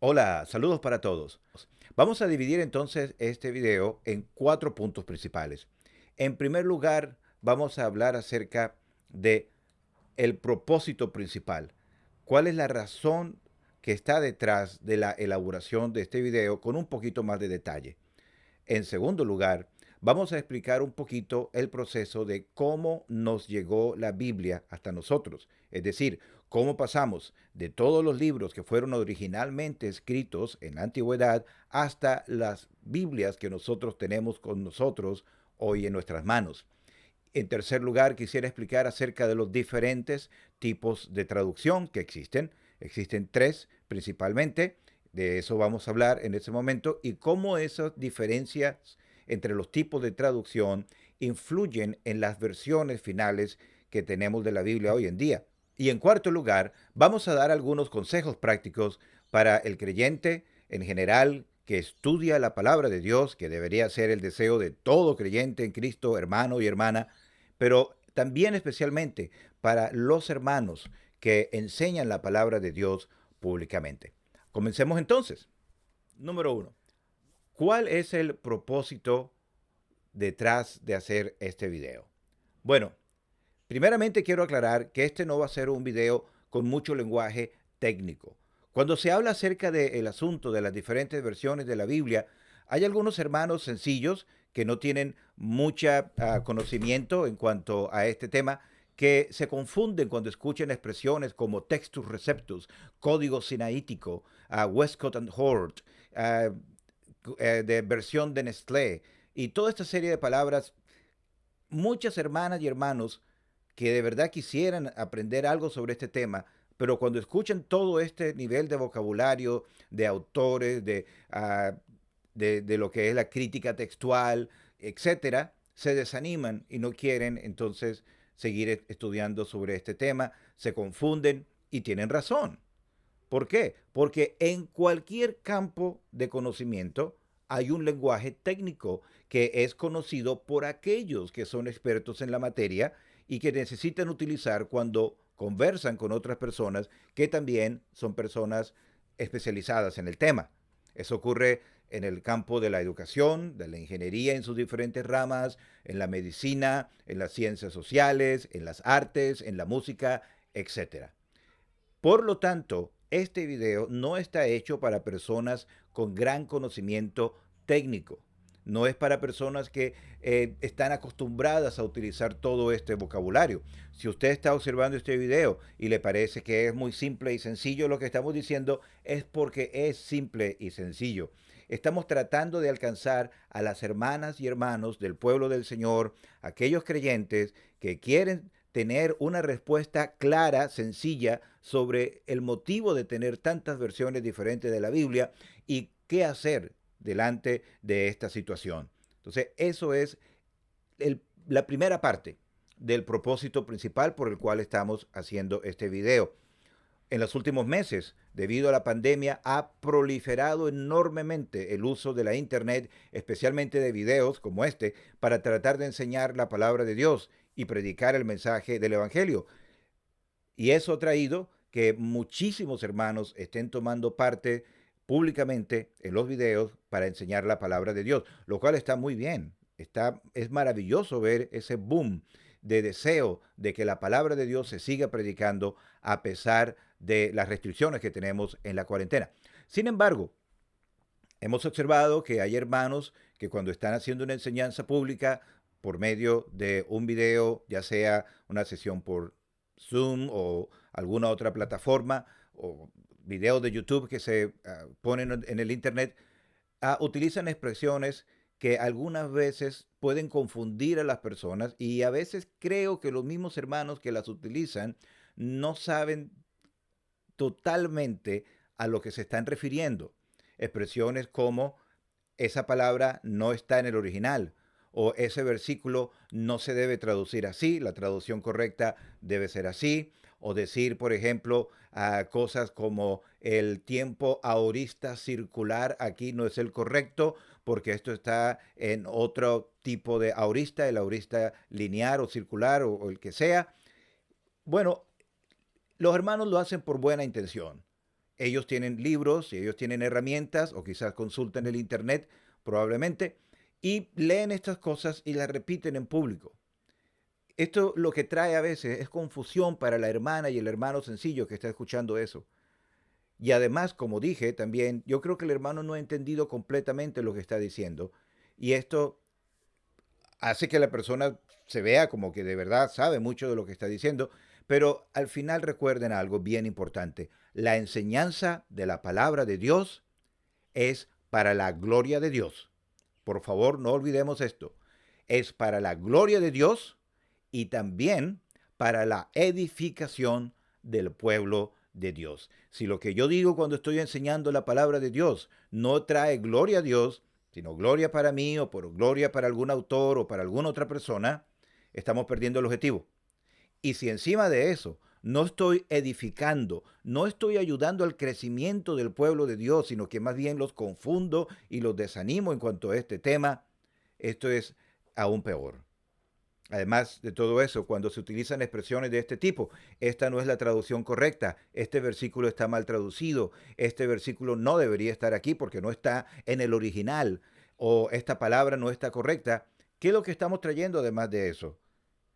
Hola, saludos para todos. Vamos a dividir entonces este video en cuatro puntos principales. En primer lugar, vamos a hablar acerca de el propósito principal. ¿Cuál es la razón que está detrás de la elaboración de este video con un poquito más de detalle? En segundo lugar, vamos a explicar un poquito el proceso de cómo nos llegó la Biblia hasta nosotros. Es decir, cómo pasamos de todos los libros que fueron originalmente escritos en la antigüedad hasta las Biblias que nosotros tenemos con nosotros hoy en nuestras manos. En tercer lugar, quisiera explicar acerca de los diferentes tipos de traducción que existen. Existen tres principalmente, de eso vamos a hablar en este momento, y cómo esas diferencias entre los tipos de traducción influyen en las versiones finales que tenemos de la Biblia hoy en día. Y en cuarto lugar, vamos a dar algunos consejos prácticos para el creyente en general que estudia la palabra de Dios, que debería ser el deseo de todo creyente en Cristo, hermano y hermana, pero también especialmente para los hermanos que enseñan la palabra de Dios públicamente. Comencemos entonces. Número uno, ¿cuál es el propósito detrás de hacer este video? Bueno, primeramente quiero aclarar que este no va a ser un video con mucho lenguaje técnico. Cuando se habla acerca del asunto de las diferentes versiones de la Biblia, hay algunos hermanos sencillos que no tienen mucha conocimiento en cuanto a este tema, que se confunden cuando escuchan expresiones como textus receptus, código sinaítico, Westcott and Hort, de versión de Nestlé, y toda esta serie de palabras. Muchas hermanas y hermanos que de verdad quisieran aprender algo sobre este tema, pero cuando escuchan todo este nivel de vocabulario, de autores, de lo que es la crítica textual, etcétera, se desaniman y no quieren entonces seguir estudiando sobre este tema, se confunden y tienen razón. ¿Por qué? Porque en cualquier campo de conocimiento hay un lenguaje técnico que es conocido por aquellos que son expertos en la materia y que necesitan utilizar cuando conversan con otras personas que también son personas especializadas en el tema. Eso ocurre en el campo de la educación, de la ingeniería en sus diferentes ramas, en la medicina, en las ciencias sociales, en las artes, en la música, etcétera. Por lo tanto, este video no está hecho para personas con gran conocimiento técnico. No es para personas que están acostumbradas a utilizar todo este vocabulario. Si usted está observando este video y le parece que es muy simple y sencillo lo que estamos diciendo, es porque es simple y sencillo. Estamos tratando de alcanzar a las hermanas y hermanos del pueblo del Señor, aquellos creyentes que quieren tener una respuesta clara, sencilla, sobre el motivo de tener tantas versiones diferentes de la Biblia y qué hacer delante de esta situación. Entonces, eso es la primera parte del propósito principal por el cual estamos haciendo este video. En los últimos meses, debido a la pandemia, ha proliferado enormemente el uso de la Internet, especialmente de videos como este, para tratar de enseñar la palabra de Dios y predicar el mensaje del Evangelio. Y eso ha traído que muchísimos hermanos estén tomando parte públicamente en los videos para enseñar la palabra de Dios, lo cual está muy bien. Es maravilloso ver ese boom de deseo de que la palabra de Dios se siga predicando a pesar de las restricciones que tenemos en la cuarentena. Sin embargo, hemos observado que hay hermanos que cuando están haciendo una enseñanza pública por medio de un video, ya sea una sesión por Zoom o alguna otra plataforma o videos de YouTube que se ponen en el Internet, utilizan expresiones que algunas veces pueden confundir a las personas y a veces creo que los mismos hermanos que las utilizan no saben totalmente a lo que se están refiriendo. Expresiones como esa palabra no está en el original o ese versículo no se debe traducir así, la traducción correcta debe ser así, o decir, por ejemplo, cosas como el tiempo aorista circular aquí no es el correcto porque esto está en otro tipo de aorista, el aorista lineal o circular o el que sea. Bueno, los hermanos lo hacen por buena intención. ellos tienen libros y ellos tienen herramientas o quizás consultan el internet probablemente y leen estas cosas y las repiten en público. Esto lo que trae a veces es confusión para la hermana y el hermano sencillo que está escuchando eso. Y además, como dije también, yo creo que el hermano no ha entendido completamente lo que está diciendo. Y esto hace que la persona se vea como que de verdad sabe mucho de lo que está diciendo. Pero al final recuerden algo bien importante. La enseñanza de la palabra de Dios es para la gloria de Dios. Por favor, no olvidemos esto. Es para la gloria de Dios y también para la edificación del pueblo de Dios. Si lo que yo digo cuando estoy enseñando la palabra de Dios no trae gloria a Dios, sino gloria para mí o por gloria para algún autor o para alguna otra persona, estamos perdiendo el objetivo. Y si encima de eso no estoy edificando, no estoy ayudando al crecimiento del pueblo de Dios, sino que más bien los confundo y los desanimo en cuanto a este tema, esto es aún peor. Además de todo eso, cuando se utilizan expresiones de este tipo, esta no es la traducción correcta, este versículo está mal traducido, este versículo no debería estar aquí porque no está en el original, o esta palabra no está correcta. ¿Qué es lo que estamos trayendo además de eso?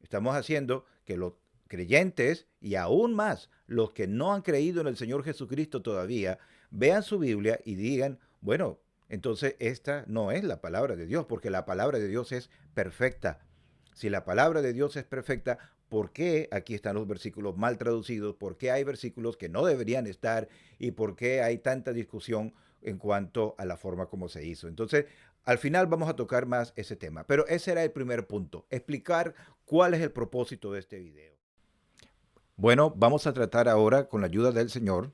Estamos haciendo que los creyentes y aún más los que no han creído en el Señor Jesucristo todavía vean su Biblia y digan, bueno, entonces esta no es la palabra de Dios, porque la palabra de Dios es perfecta. Si la palabra de Dios es perfecta, ¿por qué aquí están los versículos mal traducidos? ¿Por qué hay versículos que no deberían estar? ¿Y por qué hay tanta discusión en cuanto a la forma como se hizo? Entonces, al final vamos a tocar más ese tema. Pero ese era el primer punto, explicar cuál es el propósito de este video. Bueno, vamos a tratar ahora, con la ayuda del Señor,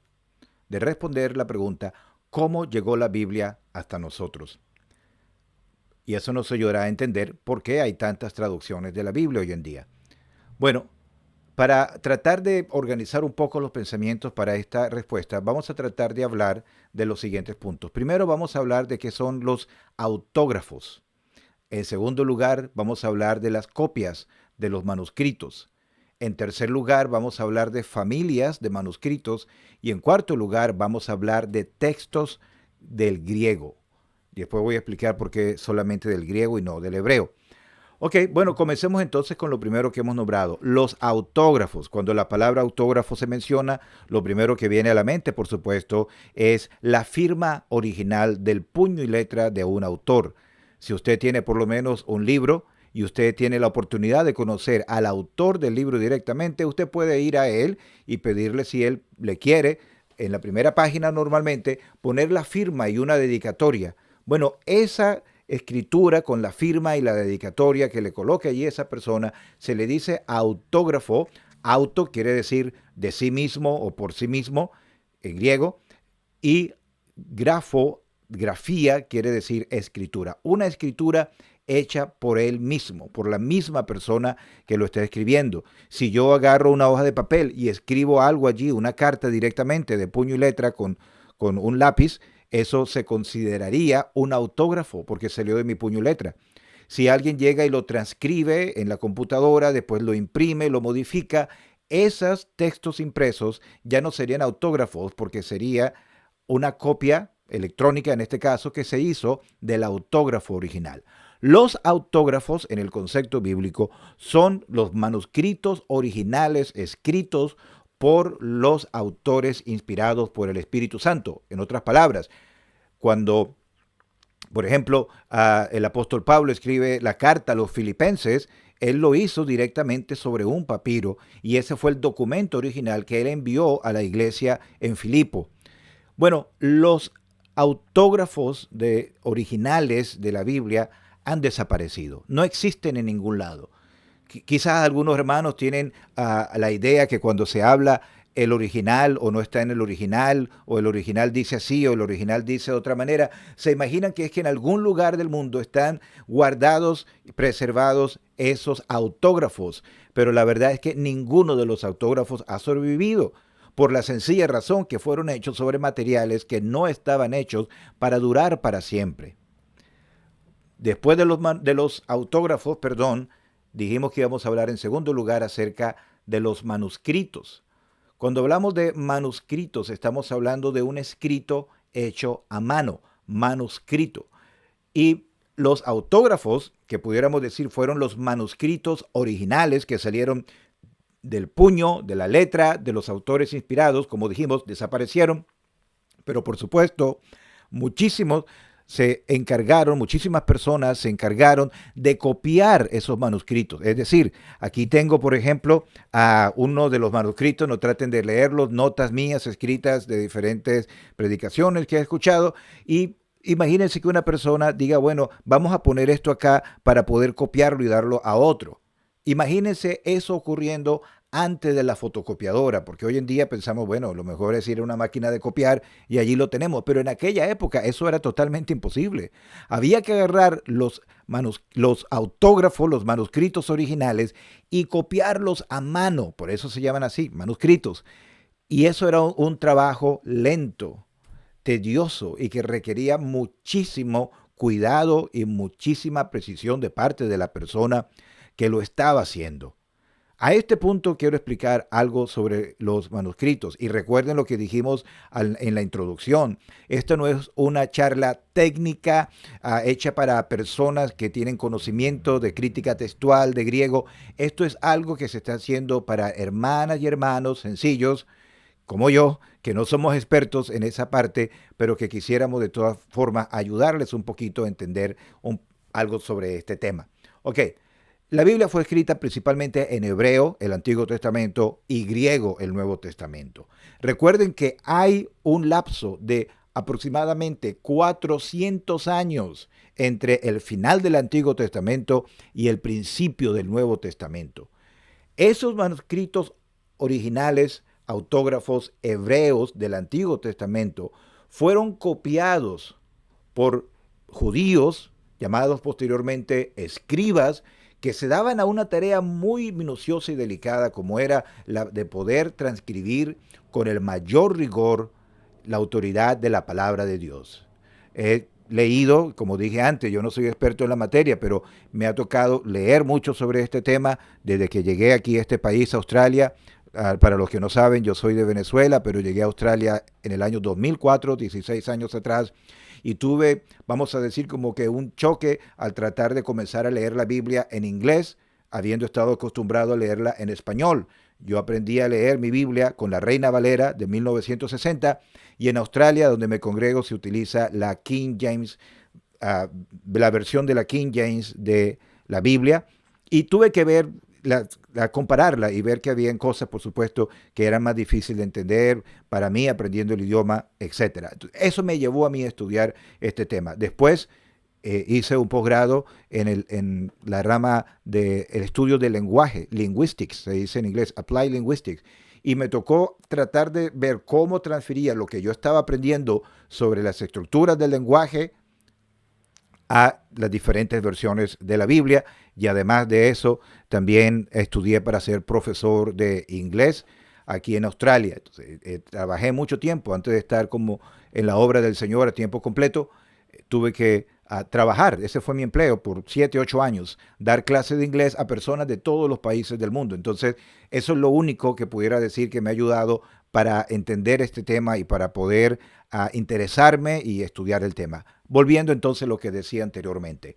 de responder la pregunta, ¿cómo llegó la Biblia hasta nosotros? Y eso nos ayudará a entender por qué hay tantas traducciones de la Biblia hoy en día. Bueno, para tratar de organizar un poco los pensamientos para esta respuesta, vamos a tratar de hablar de los siguientes puntos. Primero vamos a hablar de qué son los autógrafos. En segundo lugar, vamos a hablar de las copias de los manuscritos. En tercer lugar, vamos a hablar de familias de manuscritos. Y en cuarto lugar, vamos a hablar de textos del griego. Después voy a explicar por qué solamente del griego y no del hebreo. Ok, bueno, comencemos entonces con lo primero que hemos nombrado, los autógrafos. Cuando la palabra autógrafo se menciona, lo primero que viene a la mente, por supuesto, es la firma original del puño y letra de un autor. Si usted tiene por lo menos un libro y usted tiene la oportunidad de conocer al autor del libro directamente, usted puede ir a él y pedirle si él le quiere, en la primera página normalmente, poner la firma y una dedicatoria. Bueno, esa escritura con la firma y la dedicatoria que le coloque allí esa persona, se le dice autógrafo. Auto quiere decir de sí mismo o por sí mismo en griego, y grafía quiere decir escritura. Una escritura hecha por él mismo, por la misma persona que lo está escribiendo. Si yo agarro una hoja de papel y escribo algo allí, una carta directamente de puño y letra con un lápiz, eso se consideraría un autógrafo porque salió de mi puño y letra. Si alguien llega y lo transcribe en la computadora, después lo imprime, lo modifica, esos textos impresos ya no serían autógrafos porque sería una copia electrónica, en este caso, que se hizo del autógrafo original. Los autógrafos, en el concepto bíblico, son los manuscritos originales escritos por los autores inspirados por el Espíritu Santo. En otras palabras, cuando, por ejemplo, el apóstol Pablo escribe la carta a los filipenses, él lo hizo directamente sobre un papiro y ese fue el documento original que él envió a la iglesia en Filipo. Bueno, los autógrafos originales de la Biblia han desaparecido, no existen en ningún lado. Quizás algunos hermanos tienen la idea que cuando se habla el original o no está en el original, o el original dice así o el original dice de otra manera, se imaginan que es que en algún lugar del mundo están guardados y preservados esos autógrafos, pero la verdad es que ninguno de los autógrafos ha sobrevivido, por la sencilla razón que fueron hechos sobre materiales que no estaban hechos para durar para siempre. Después de los autógrafos, dijimos que íbamos a hablar en segundo lugar acerca de los manuscritos. Cuando hablamos de manuscritos, estamos hablando de un escrito hecho a mano, manuscrito. Y los autógrafos, que pudiéramos decir fueron los manuscritos originales que salieron del puño, de la letra, de los autores inspirados, como dijimos, desaparecieron. Pero por supuesto, muchísimas personas se encargaron de copiar esos manuscritos. Es decir, aquí tengo, por ejemplo, a uno de los manuscritos, no traten de leerlos, notas mías escritas de diferentes predicaciones que he escuchado, y imagínense que una persona diga, bueno, vamos a poner esto acá para poder copiarlo y darlo a otro. Imagínense eso ocurriendo antes de la fotocopiadora, porque hoy en día pensamos, bueno, lo mejor es ir a una máquina de copiar y allí lo tenemos, pero en aquella época eso era totalmente imposible. Había que agarrar los autógrafos, los manuscritos originales y copiarlos a mano, por eso se llaman así, manuscritos. Y eso era un trabajo lento, tedioso y que requería muchísimo cuidado y muchísima precisión de parte de la persona que lo estaba haciendo. A este punto quiero explicar algo sobre los manuscritos y recuerden lo que dijimos en la introducción. Esto no es una charla técnica hecha para personas que tienen conocimiento de crítica textual, de griego. Esto es algo que se está haciendo para hermanas y hermanos sencillos como yo, que no somos expertos en esa parte, pero que quisiéramos de todas formas ayudarles un poquito a entender algo sobre este tema. Ok. La Biblia fue escrita principalmente en hebreo, el Antiguo Testamento, y griego, el Nuevo Testamento. Recuerden que hay un lapso de aproximadamente 400 años entre el final del Antiguo Testamento y el principio del Nuevo Testamento. Esos manuscritos originales, autógrafos hebreos del Antiguo Testamento, fueron copiados por judíos, llamados posteriormente escribas, que se daban a una tarea muy minuciosa y delicada como era la de poder transcribir con el mayor rigor la autoridad de la palabra de Dios. He leído, como dije antes, yo no soy experto en la materia, pero me ha tocado leer mucho sobre este tema desde que llegué aquí a este país, Australia. Para los que no saben, yo soy de Venezuela, pero llegué a Australia en el año 2004, 16 años atrás, y tuve, vamos a decir, como que un choque al tratar de comenzar a leer la Biblia en inglés, habiendo estado acostumbrado a leerla en español. Yo aprendí a leer mi Biblia con la Reina Valera de 1960 y en Australia, donde me congrego, se utiliza la King James, la versión de la King James de la Biblia, y tuve que ver compararla y ver que habían cosas, por supuesto, que eran más difíciles de entender para mí aprendiendo el idioma, etc. Eso me llevó a mí a estudiar este tema. Después hice un posgrado en la rama del estudio del lenguaje, linguistics, se dice en inglés, applied linguistics, y me tocó tratar de ver cómo transfería lo que yo estaba aprendiendo sobre las estructuras del lenguaje a las diferentes versiones de la Biblia, y además de eso también estudié para ser profesor de inglés aquí en Australia. Entonces, trabajé mucho tiempo antes de estar como en la obra del Señor a tiempo completo. Tuve que trabajar, ese fue mi empleo por 7, 8 años, dar clases de inglés a personas de todos los países del mundo. Entonces, eso es lo único que pudiera decir que me ha ayudado para entender este tema y para poder interesarme y estudiar el tema. Volviendo entonces a lo que decía anteriormente.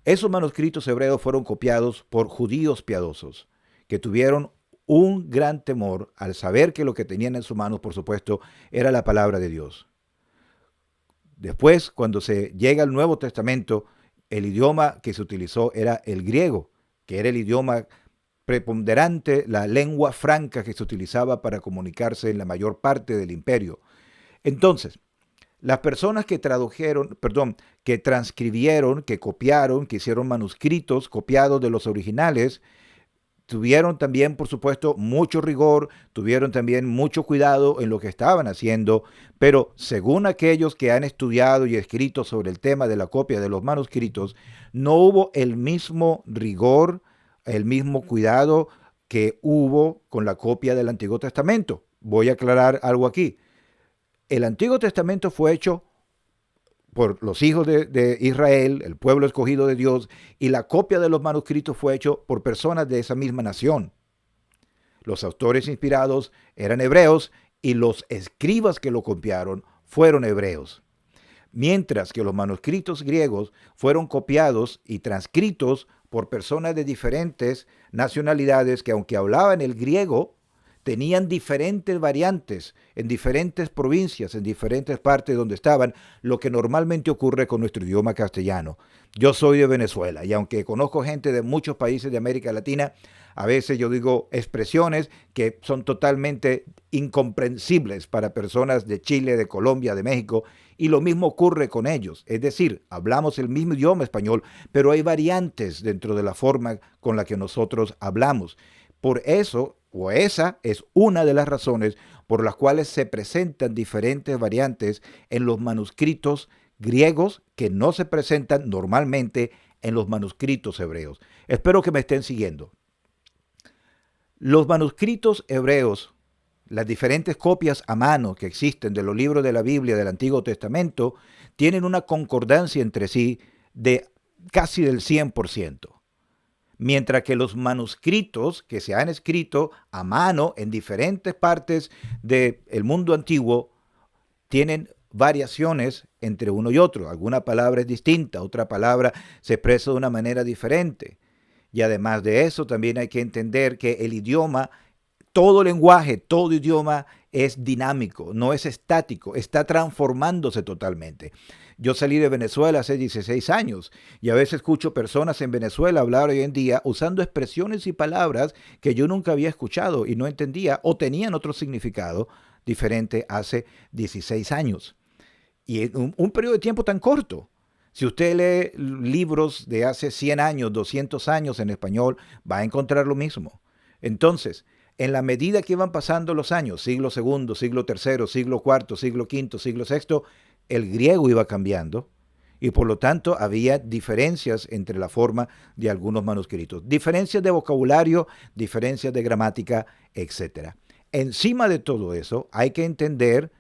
Esos manuscritos hebreos fueron copiados por judíos piadosos que tuvieron un gran temor al saber que lo que tenían en sus manos, por supuesto, era la palabra de Dios. Después, cuando se llega al Nuevo Testamento, el idioma que se utilizó era el griego, que era el idioma preponderante, la lengua franca que se utilizaba para comunicarse en la mayor parte del imperio. Entonces, las personas que que transcribieron, que copiaron, que hicieron manuscritos copiados de los originales, tuvieron también, por supuesto, mucho rigor, tuvieron también mucho cuidado en lo que estaban haciendo, pero según aquellos que han estudiado y escrito sobre el tema de la copia de los manuscritos, no hubo el mismo rigor, el mismo cuidado que hubo con la copia del Antiguo Testamento. Voy a aclarar algo aquí. El Antiguo Testamento fue hecho por los hijos de Israel, el pueblo escogido de Dios, y la copia de los manuscritos fue hecho por personas de esa misma nación. los autores inspirados eran hebreos y los escribas que lo copiaron fueron hebreos. Mientras que los manuscritos griegos fueron copiados y transcritos por personas de diferentes nacionalidades que, aunque hablaban el griego, tenían diferentes variantes en diferentes provincias, en diferentes partes donde estaban, lo que normalmente ocurre con nuestro idioma castellano. Yo soy de Venezuela y aunque conozco gente de muchos países de América Latina, a veces yo digo expresiones que son totalmente incomprensibles para personas de Chile, de Colombia, de México, y lo mismo ocurre con ellos. Es decir, hablamos el mismo idioma español, pero hay variantes dentro de la forma con la que nosotros hablamos. Por eso, o esa es una de las razones por las cuales se presentan diferentes variantes en los manuscritos griegos que no se presentan normalmente en los manuscritos hebreos. Espero que me estén siguiendo. Los manuscritos hebreos, las diferentes copias a mano que existen de los libros de la Biblia del Antiguo Testamento, tienen una concordancia entre sí de casi del 100%. Mientras que los manuscritos que se han escrito a mano en diferentes partes del mundo antiguo tienen variaciones entre uno y otro. Alguna palabra es distinta, otra palabra se expresa de una manera diferente. Y además de eso, también hay que entender que el idioma, todo lenguaje, todo idioma es dinámico, no es estático, está transformándose totalmente. Yo salí de Venezuela hace 16 años y a veces escucho personas en Venezuela hablar hoy en día usando expresiones y palabras que yo nunca había escuchado y no entendía o tenían otro significado diferente hace 16 años. Y en un periodo de tiempo tan corto. Si usted lee libros de hace 100 años, 200 años en español, va a encontrar lo mismo. Entonces, en la medida que iban pasando los años, siglo segundo, siglo tercero, siglo cuarto, siglo quinto, siglo sexto, el griego iba cambiando y por lo tanto había diferencias entre la forma de algunos manuscritos. Diferencias de vocabulario, diferencias de gramática, etc. Encima de todo eso, hay que entender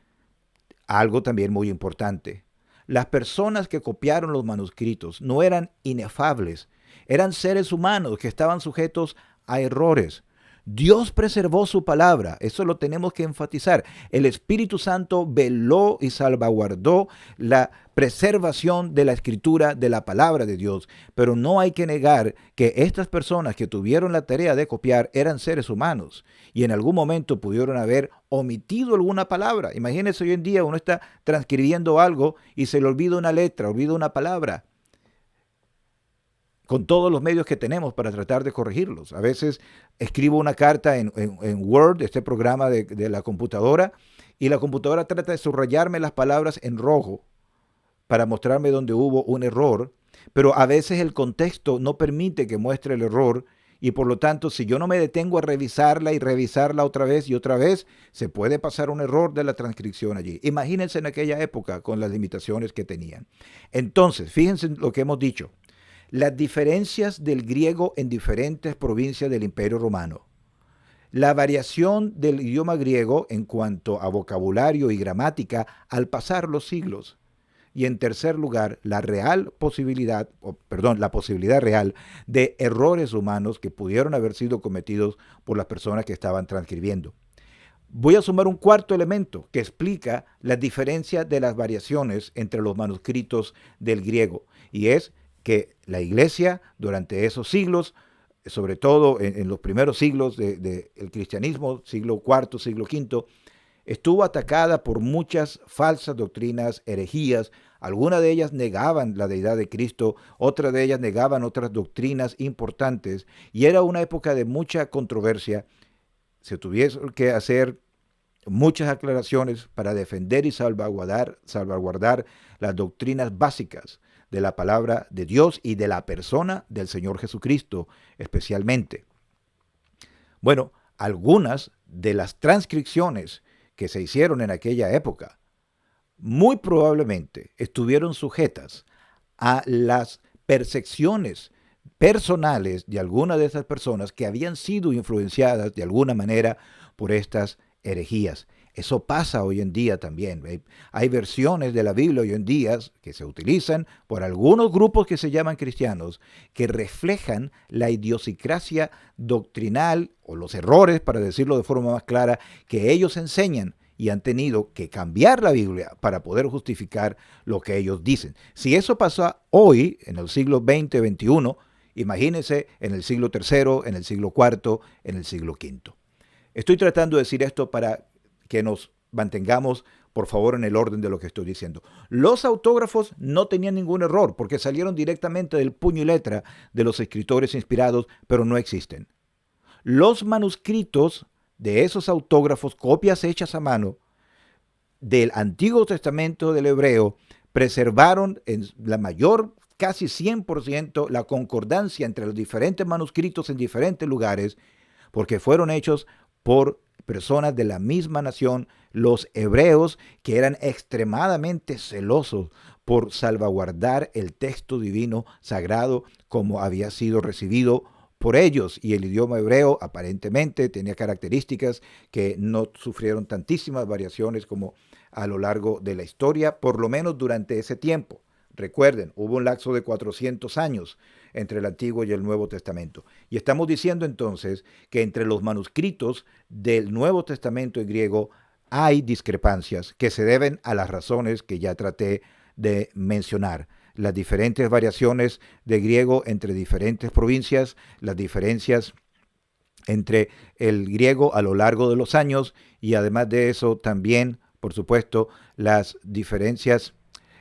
algo también muy importante. Las personas que copiaron los manuscritos no eran inefables, eran seres humanos que estaban sujetos a errores. Dios preservó su palabra, eso lo tenemos que enfatizar. El Espíritu Santo veló y salvaguardó la preservación de la escritura, de la palabra de Dios. Pero no hay que negar que estas personas que tuvieron la tarea de copiar eran seres humanos y en algún momento pudieron haber omitido alguna palabra. Imagínense, hoy en día uno está transcribiendo algo y se le olvida una letra, olvida una palabra, con todos los medios que tenemos para tratar de corregirlos. A veces escribo una carta en Word, este programa de la computadora, y la computadora trata de subrayarme las palabras en rojo para mostrarme donde hubo un error, pero a veces el contexto no permite que muestre el error y por lo tanto, si yo no me detengo a revisarla y revisarla otra vez y otra vez, se puede pasar un error de la transcripción allí. Imagínense en aquella época con las limitaciones que tenían. Entonces, fíjense lo que hemos dicho. Las diferencias del griego en diferentes provincias del Imperio Romano. La variación del idioma griego en cuanto a vocabulario y gramática al pasar los siglos. Y en tercer lugar, la posibilidad real de errores humanos que pudieron haber sido cometidos por las personas que estaban transcribiendo. Voy a sumar un cuarto elemento que explica la diferencia de las variaciones entre los manuscritos del griego, y es que la iglesia durante esos siglos, sobre todo en los primeros siglos del cristianismo, siglo IV, siglo V, estuvo atacada por muchas falsas doctrinas, herejías. Algunas de ellas negaban la deidad de Cristo, otras de ellas negaban otras doctrinas importantes, y era una época de mucha controversia. Se tuvieron que hacer muchas aclaraciones para defender y salvaguardar las doctrinas básicas de la palabra de Dios y de la persona del Señor Jesucristo especialmente. Bueno, algunas de las transcripciones que se hicieron en aquella época muy probablemente estuvieron sujetas a las percepciones personales de algunas de esas personas que habían sido influenciadas de alguna manera por estas herejías. Eso pasa hoy en día también. Hay versiones de la Biblia hoy en día que se utilizan por algunos grupos que se llaman cristianos, que reflejan la idiosincrasia doctrinal o los errores, para decirlo de forma más clara, que ellos enseñan y han tenido que cambiar la Biblia para poder justificar lo que ellos dicen. Si eso pasa hoy, en el siglo XX, XXI, imagínense en el siglo III, en el siglo IV, en el siglo V. Estoy tratando de decir esto para que nos mantengamos, por favor, en el orden de lo que estoy diciendo. Los autógrafos no tenían ningún error porque salieron directamente del puño y letra de los escritores inspirados, pero no existen. Los manuscritos de esos autógrafos, copias hechas a mano del Antiguo Testamento del hebreo, preservaron en la mayor, casi 100%, la concordancia entre los diferentes manuscritos en diferentes lugares, porque fueron hechos por personas de la misma nación, los hebreos, que eran extremadamente celosos por salvaguardar el texto divino sagrado como había sido recibido por ellos. Y el idioma hebreo aparentemente tenía características que no sufrieron tantísimas variaciones como a lo largo de la historia, por lo menos durante ese tiempo. Recuerden, hubo un lapso de 400 años entre el Antiguo y el Nuevo Testamento. Y estamos diciendo entonces que entre los manuscritos del Nuevo Testamento en griego hay discrepancias que se deben a las razones que ya traté de mencionar. Las diferentes variaciones de griego entre diferentes provincias, las diferencias entre el griego a lo largo de los años y además de eso también, por supuesto, las diferencias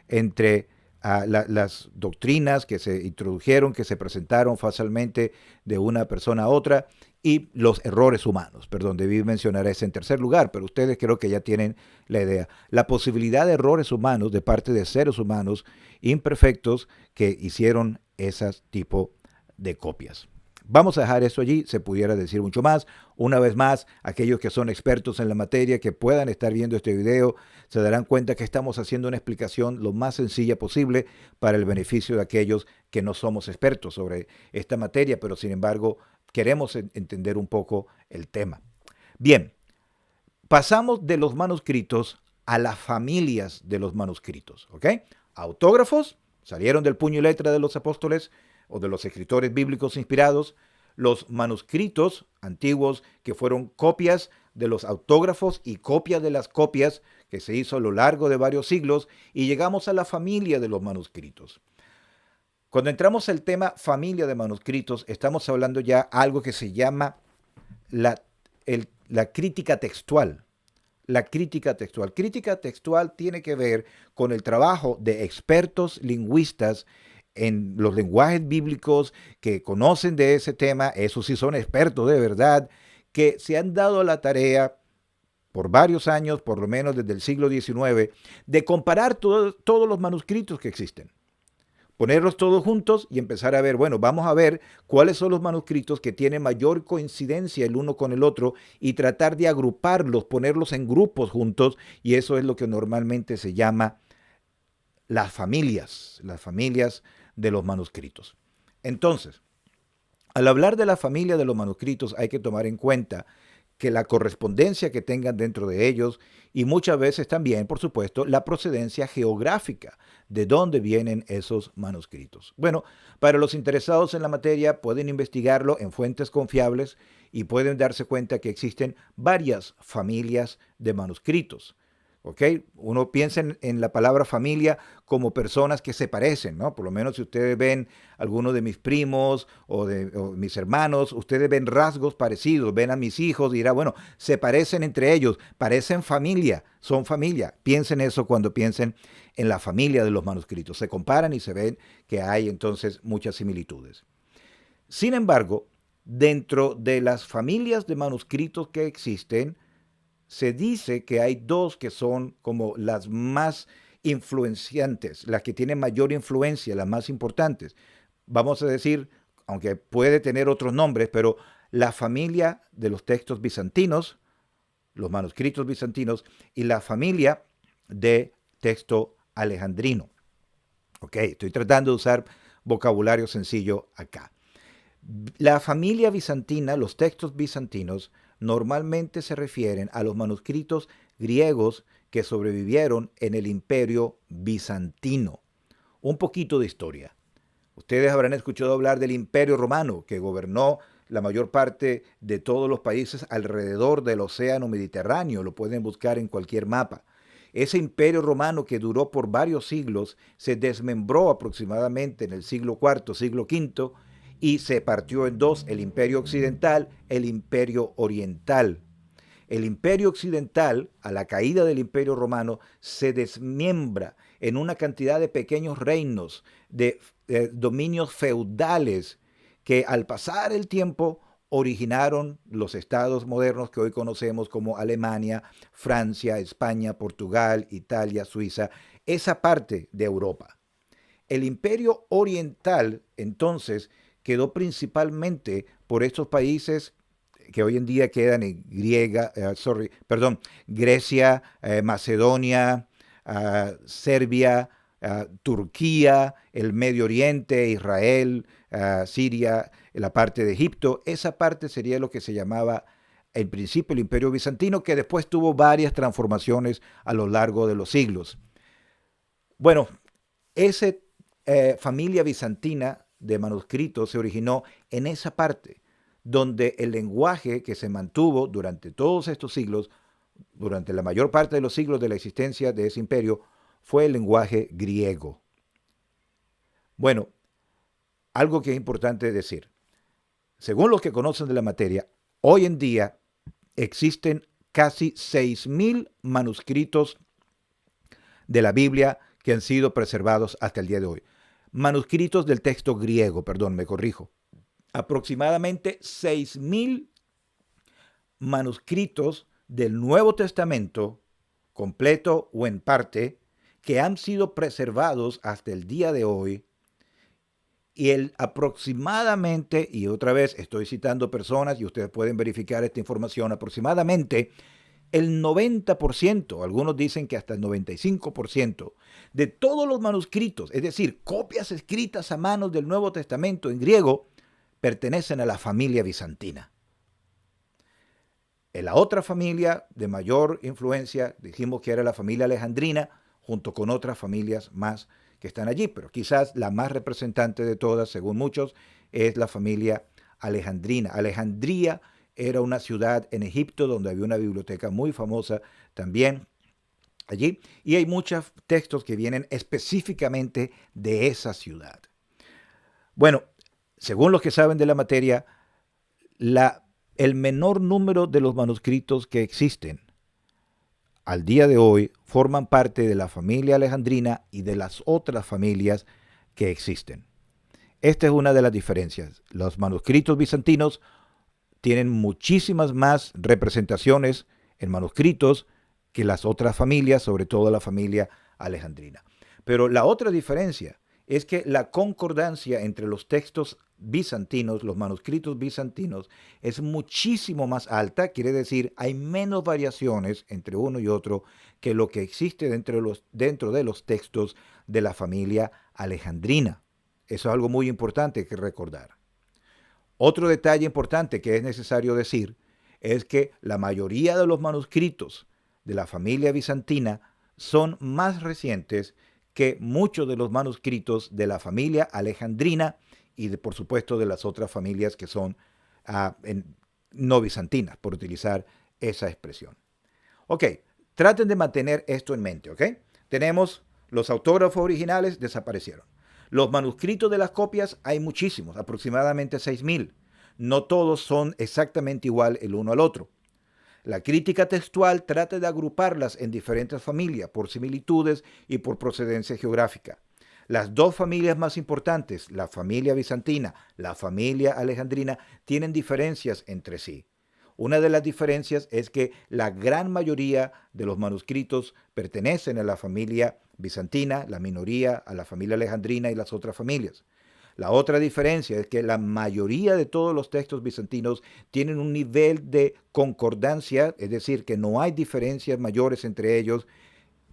entre las doctrinas que se introdujeron, que se presentaron fácilmente de una persona a otra, y los errores humanos. Perdón, debí mencionar ese en tercer lugar, pero ustedes creo que ya tienen la idea. La posibilidad de errores humanos de parte de seres humanos imperfectos que hicieron ese tipo de copias. Vamos a dejar eso allí, se pudiera decir mucho más. Una vez más, aquellos que son expertos en la materia, que puedan estar viendo este video, se darán cuenta que estamos haciendo una explicación lo más sencilla posible para el beneficio de aquellos que no somos expertos sobre esta materia, pero sin embargo queremos entender un poco el tema. Bien, pasamos de los manuscritos a las familias de los manuscritos, ¿ok? Autógrafos salieron del puño y letra de los apóstoles o de los escritores bíblicos inspirados, los manuscritos antiguos que fueron copias de los autógrafos y copias de las copias que se hizo a lo largo de varios siglos, y llegamos a la familia de los manuscritos. Cuando entramos al tema familia de manuscritos, estamos hablando ya algo que se llama la crítica textual. La crítica textual. Crítica textual tiene que ver con el trabajo de expertos lingüistas en los lenguajes bíblicos que conocen de ese tema, esos sí son expertos de verdad, que se han dado la tarea por varios años, por lo menos desde el siglo XIX, de comparar todos los manuscritos que existen. Ponerlos todos juntos y empezar a ver, bueno, vamos a ver cuáles son los manuscritos que tienen mayor coincidencia el uno con el otro y tratar de agruparlos, ponerlos en grupos juntos, y eso es lo que normalmente se llama las familias de los manuscritos. Entonces, al hablar de la familia de los manuscritos hay que tomar en cuenta que la correspondencia que tengan dentro de ellos y muchas veces también, por supuesto, la procedencia geográfica de dónde vienen esos manuscritos. Bueno, para los interesados en la materia pueden investigarlo en fuentes confiables y pueden darse cuenta que existen varias familias de manuscritos. ¿Ok? Uno piensa en la palabra familia como personas que se parecen, ¿no? Por lo menos si ustedes ven algunos de mis primos o mis hermanos, ustedes ven rasgos parecidos, ven a mis hijos y dirán, bueno, se parecen entre ellos, parecen familia, son familia. Piensen eso cuando piensen en la familia de los manuscritos. Se comparan y se ven que hay entonces muchas similitudes. Sin embargo, dentro de las familias de manuscritos que existen, se dice que hay dos que son como las más influenciantes, las que tienen mayor influencia, las más importantes. Vamos a decir, aunque puede tener otros nombres, pero la familia de los textos bizantinos, los manuscritos bizantinos, y la familia de texto alejandrino. Ok, estoy tratando de usar vocabulario sencillo acá. La familia bizantina, los textos bizantinos, normalmente se refieren a los manuscritos griegos que sobrevivieron en el Imperio Bizantino. Un poquito de historia. Ustedes habrán escuchado hablar del Imperio Romano, que gobernó la mayor parte de todos los países alrededor del Océano Mediterráneo. Lo pueden buscar en cualquier mapa. Ese imperio romano que duró por varios siglos se desmembró aproximadamente en el siglo IV, siglo V, y se partió en dos, el imperio occidental, el imperio oriental. El imperio occidental, a la caída del imperio romano, se desmiembra en una cantidad de pequeños reinos, de dominios feudales, que al pasar el tiempo originaron los estados modernos que hoy conocemos como Alemania, Francia, España, Portugal, Italia, Suiza, esa parte de Europa. El imperio oriental, entonces, quedó principalmente por estos países que hoy en día quedan en Grecia, Macedonia, Serbia, Turquía, el Medio Oriente, Israel, Siria, la parte de Egipto. Esa parte sería lo que se llamaba en principio el Imperio Bizantino, que después tuvo varias transformaciones a lo largo de los siglos. Bueno, esa familia bizantina de manuscritos se originó en esa parte, donde el lenguaje que se mantuvo durante todos estos siglos, durante la mayor parte de los siglos de la existencia de ese imperio, fue el lenguaje griego. Bueno, algo que es importante decir. Según los que conocen de la materia, hoy en día existen casi 6.000 manuscritos de la Biblia que han sido preservados hasta el día de hoy. Manuscritos del texto griego, perdón, me corrijo. Aproximadamente 6.000 manuscritos del Nuevo Testamento, completo o en parte, que han sido preservados hasta el día de hoy. Y aproximadamente, y otra vez estoy citando personas y ustedes pueden verificar esta información, aproximadamente el 90%, algunos dicen que hasta el 95% de todos los manuscritos, es decir, copias escritas a manos del Nuevo Testamento en griego, pertenecen a la familia bizantina. En la otra familia de mayor influencia, dijimos que era la familia alejandrina, junto con otras familias más que están allí, pero quizás la más representante de todas, según muchos, es la familia alejandrina. Alejandría era una ciudad en Egipto donde había una biblioteca muy famosa también allí, y hay muchos textos que vienen específicamente de esa ciudad. Bueno, según los que saben de la materia, el menor número de los manuscritos que existen al día de hoy forman parte de la familia alejandrina y de las otras familias que existen. Esta es una de las diferencias. Los manuscritos bizantinos tienen muchísimas más representaciones en manuscritos que las otras familias, sobre todo la familia alejandrina. Pero la otra diferencia es que la concordancia entre los textos bizantinos, los manuscritos bizantinos, es muchísimo más alta, quiere decir, hay menos variaciones entre uno y otro que lo que existe dentro de los textos de la familia alejandrina. Eso es algo muy importante que recordar. Otro detalle importante que es necesario decir es que la mayoría de los manuscritos de la familia bizantina son más recientes que muchos de los manuscritos de la familia alejandrina y, por supuesto, de las otras familias que son no bizantinas, por utilizar esa expresión. Ok, traten de mantener esto en mente, ¿ok? Tenemos los autógrafos originales, desaparecieron. Los manuscritos de las copias hay muchísimos, aproximadamente 6.000. No todos son exactamente igual el uno al otro. La crítica textual trata de agruparlas en diferentes familias por similitudes y por procedencia geográfica. Las dos familias más importantes, la familia bizantina, la familia alejandrina, tienen diferencias entre sí. Una de las diferencias es que la gran mayoría de los manuscritos pertenecen a la familia bizantina, la minoría a la familia alejandrina y las otras familias. La otra diferencia es que la mayoría de todos los textos bizantinos tienen un nivel de concordancia, es decir, que no hay diferencias mayores entre ellos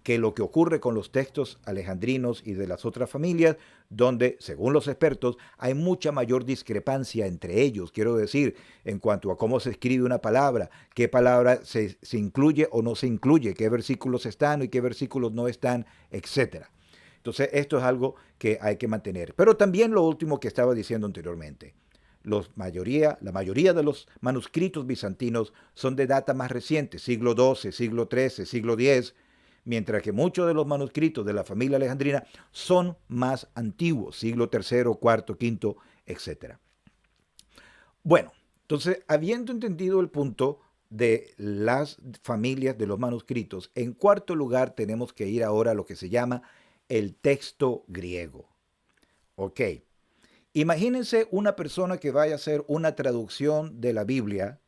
que lo que ocurre con los textos alejandrinos y de las otras familias, donde, según los expertos, hay mucha mayor discrepancia entre ellos. Quiero decir, en cuanto a cómo se escribe una palabra, qué palabra se incluye o no se incluye, qué versículos están y qué versículos no están, etcétera. Entonces, esto es algo que hay que mantener. Pero también lo último que estaba diciendo anteriormente. La mayoría de los manuscritos bizantinos son de data más reciente, siglo XII, siglo XIII, siglo X, mientras que muchos de los manuscritos de la familia alejandrina son más antiguos, siglo III, IV, V, etc. Bueno, entonces, habiendo entendido el punto de las familias de los manuscritos, en cuarto lugar tenemos que ir ahora a lo que se llama el texto griego. Ok, imagínense una persona que vaya a hacer una traducción de la Biblia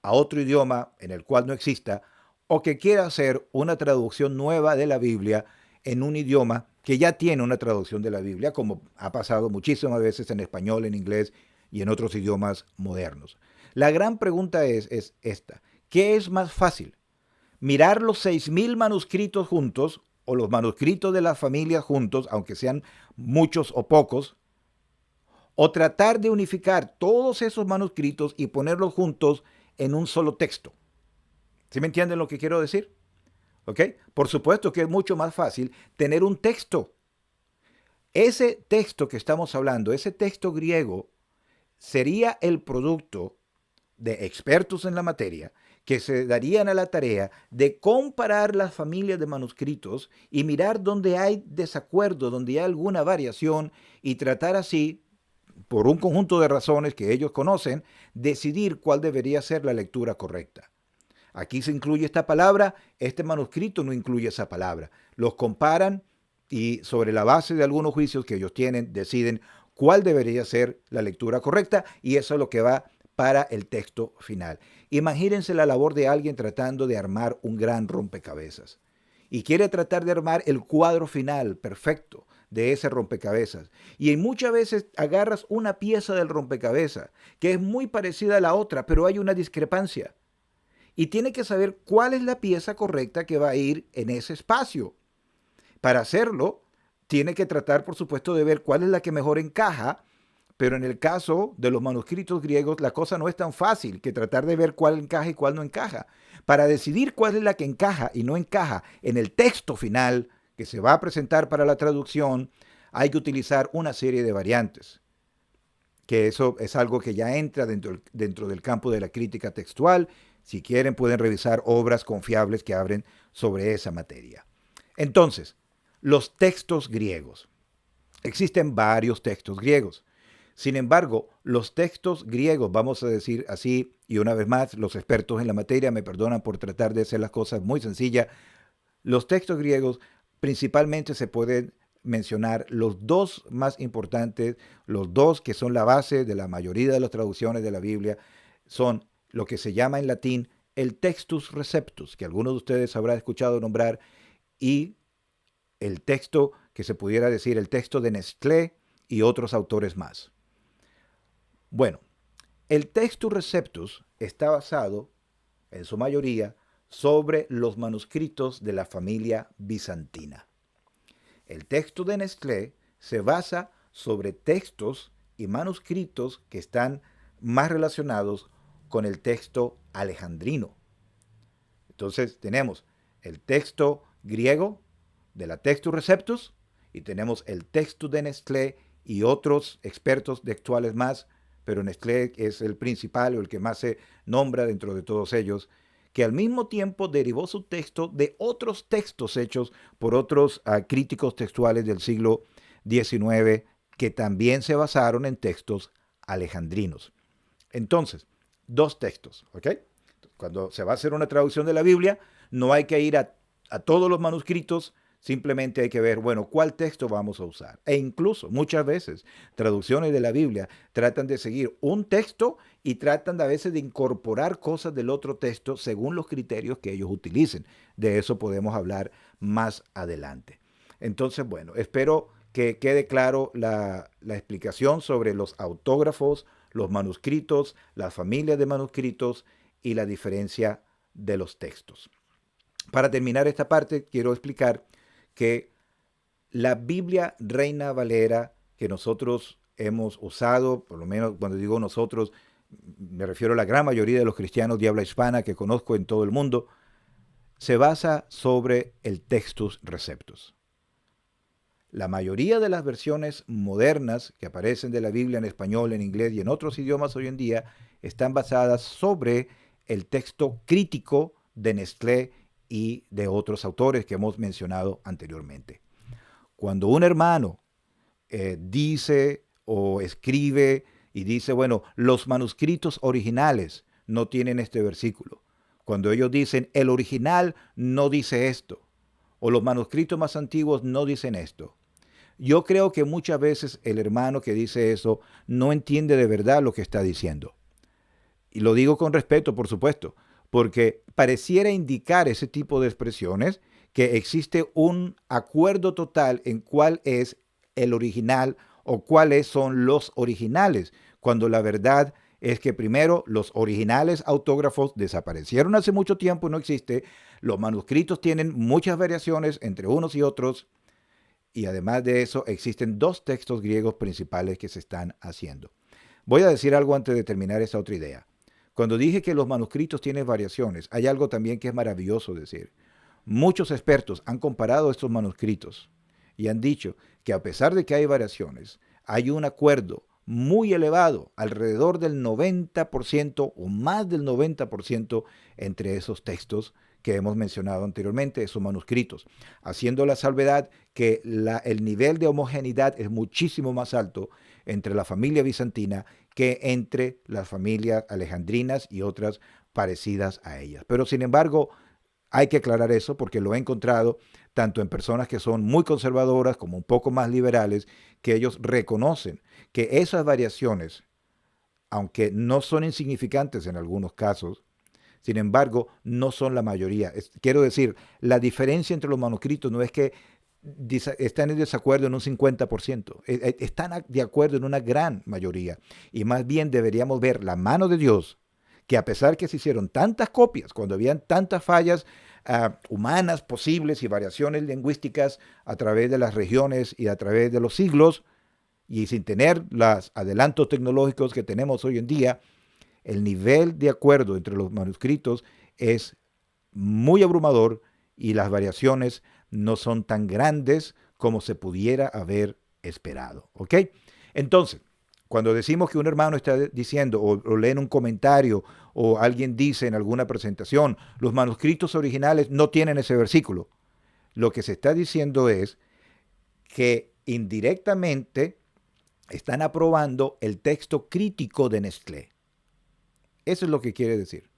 a otro idioma en el cual no exista, o que quiera hacer una traducción nueva de la Biblia en un idioma que ya tiene una traducción de la Biblia, como ha pasado muchísimas veces en español, en inglés y en otros idiomas modernos. La gran pregunta es esta: ¿qué es más fácil? ¿Mirar los 6.000 manuscritos juntos o los manuscritos de las familias juntos, aunque sean muchos o pocos, o tratar de unificar todos esos manuscritos y ponerlos juntos en un solo texto? ¿Sí me entienden lo que quiero decir? ¿Ok? Por supuesto que es mucho más fácil tener un texto. Ese texto que estamos hablando, ese texto griego, sería el producto de expertos en la materia que se darían a la tarea de comparar las familias de manuscritos y mirar dónde hay desacuerdo, donde hay alguna variación, y tratar así, por un conjunto de razones que ellos conocen, decidir cuál debería ser la lectura correcta. Aquí se incluye esta palabra, este manuscrito no incluye esa palabra. Los comparan y, sobre la base de algunos juicios que ellos tienen, deciden cuál debería ser la lectura correcta, y eso es lo que va para el texto final. Imagínense la labor de alguien tratando de armar un gran rompecabezas y quiere tratar de armar el cuadro final perfecto de ese rompecabezas. Y muchas veces agarras una pieza del rompecabezas que es muy parecida a la otra, pero hay una discrepancia. Y tiene que saber cuál es la pieza correcta que va a ir en ese espacio. Para hacerlo, tiene que tratar, por supuesto, de ver cuál es la que mejor encaja, pero en el caso de los manuscritos griegos, la cosa no es tan fácil que tratar de ver cuál encaja y cuál no encaja. Para decidir cuál es la que encaja y no encaja en el texto final que se va a presentar para la traducción, hay que utilizar una serie de variantes, que eso es algo que ya entra dentro del campo de la crítica textual. Si quieren, pueden revisar obras confiables que hablen sobre esa materia. Entonces, los textos griegos. Existen varios textos griegos. Sin embargo, los textos griegos, vamos a decir así, y una vez más, los expertos en la materia me perdonan por tratar de hacer las cosas muy sencillas, los textos griegos principalmente se pueden mencionar los dos más importantes, los dos que son la base de la mayoría de las traducciones de la Biblia, son lo que se llama en latín el Textus Receptus, que algunos de ustedes habrán escuchado nombrar, y el texto que se pudiera decir el texto de Nestlé y otros autores más. Bueno, el Textus Receptus está basado, en su mayoría, sobre los manuscritos de la familia bizantina. El texto de Nestlé se basa sobre textos y manuscritos que están más relacionados con el texto alejandrino. Entonces tenemos el texto griego de la Textus Receptus y tenemos el texto de Nestlé y otros expertos textuales más, pero Nestlé es el principal o el que más se nombra dentro de todos ellos, que al mismo tiempo derivó su texto de otros textos hechos por otros críticos textuales del siglo XIX que también se basaron en textos alejandrinos. Entonces, dos textos, ¿ok? Cuando se va a hacer una traducción de la Biblia, no hay que ir a todos los manuscritos, simplemente hay que ver, bueno, cuál texto vamos a usar. E incluso muchas veces traducciones de la Biblia tratan de seguir un texto y tratan a veces de incorporar cosas del otro texto según los criterios que ellos utilicen. De eso podemos hablar más adelante. Entonces, bueno, espero que quede claro la explicación sobre los autógrafos, los manuscritos, las familias de manuscritos y la diferencia de los textos. Para terminar esta parte, quiero explicar que la Biblia Reina Valera que nosotros hemos usado, por lo menos cuando digo nosotros, me refiero a la gran mayoría de los cristianos de habla hispana que conozco en todo el mundo, se basa sobre el Textus Receptus. La mayoría de las versiones modernas que aparecen de la Biblia en español, en inglés y en otros idiomas hoy en día están basadas sobre el texto crítico de Nestlé y de otros autores que hemos mencionado anteriormente. Cuando un hermano dice o escribe y dice, bueno, los manuscritos originales no tienen este versículo. Cuando ellos dicen, el original no dice esto, o los manuscritos más antiguos no dicen esto. Yo creo que muchas veces el hermano que dice eso no entiende de verdad lo que está diciendo. Y lo digo con respeto, por supuesto, porque pareciera indicar ese tipo de expresiones que existe un acuerdo total en cuál es el original o cuáles son los originales, cuando la verdad es que primero los originales autógrafos desaparecieron hace mucho tiempo, no existe, los manuscritos tienen muchas variaciones entre unos y otros, y además de eso existen dos textos griegos principales que se están haciendo. Voy a decir algo antes de terminar esta otra idea. Cuando dije que los manuscritos tienen variaciones, hay algo también que es maravilloso decir. Muchos expertos han comparado estos manuscritos y han dicho que a pesar de que hay variaciones, hay un acuerdo muy elevado, alrededor del 90% o más del 90% entre esos textos que hemos mencionado anteriormente, esos manuscritos, haciendo la salvedad que el nivel de homogeneidad es muchísimo más alto entre la familia bizantina que entre las familias alejandrinas y otras parecidas a ellas. Pero sin embargo, hay que aclarar eso porque lo he encontrado tanto en personas que son muy conservadoras como un poco más liberales, que ellos reconocen que esas variaciones, aunque no son insignificantes en algunos casos, sin embargo, no son la mayoría. Quiero decir, la diferencia entre los manuscritos no es que están en desacuerdo en un 50%, están de acuerdo en una gran mayoría. Y más bien deberíamos ver la mano de Dios, que a pesar que se hicieron tantas copias, cuando habían tantas fallas humanas posibles y variaciones lingüísticas a través de las regiones y a través de los siglos, y sin tener los adelantos tecnológicos que tenemos hoy en día, el nivel de acuerdo entre los manuscritos es muy abrumador y las variaciones no son tan grandes como se pudiera haber esperado. ¿Ok? Entonces, cuando decimos que un hermano está diciendo o lee en un comentario o alguien dice en alguna presentación, los manuscritos originales no tienen ese versículo, lo que se está diciendo es que indirectamente están aprobando el texto crítico de Nestlé. Eso es lo que quiere decir.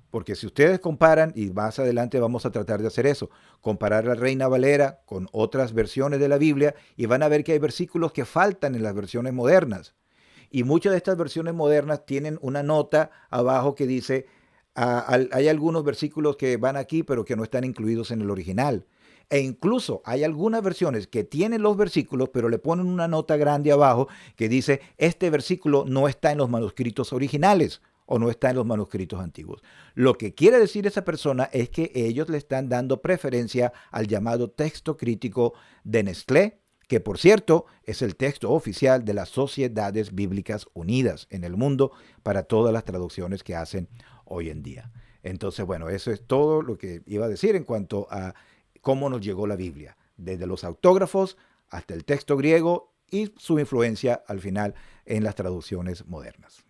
Porque si ustedes comparan, y más adelante vamos a tratar de hacer eso, comparar la Reina Valera con otras versiones de la Biblia, y van a ver que hay versículos que faltan en las versiones modernas. Y muchas de estas versiones modernas tienen una nota abajo que dice, hay algunos versículos que van aquí, pero que no están incluidos en el original. E incluso hay algunas versiones que tienen los versículos, pero le ponen una nota grande abajo que dice, este versículo no está en los manuscritos originales o no está en los manuscritos antiguos. Lo que quiere decir esa persona es que ellos le están dando preferencia al llamado texto crítico de Nestlé, que por cierto es el texto oficial de las Sociedades Bíblicas Unidas en el mundo para todas las traducciones que hacen hoy en día. Entonces, bueno, eso es todo lo que iba a decir en cuanto a cómo nos llegó la Biblia, desde los autógrafos hasta el texto griego y su influencia al final en las traducciones modernas.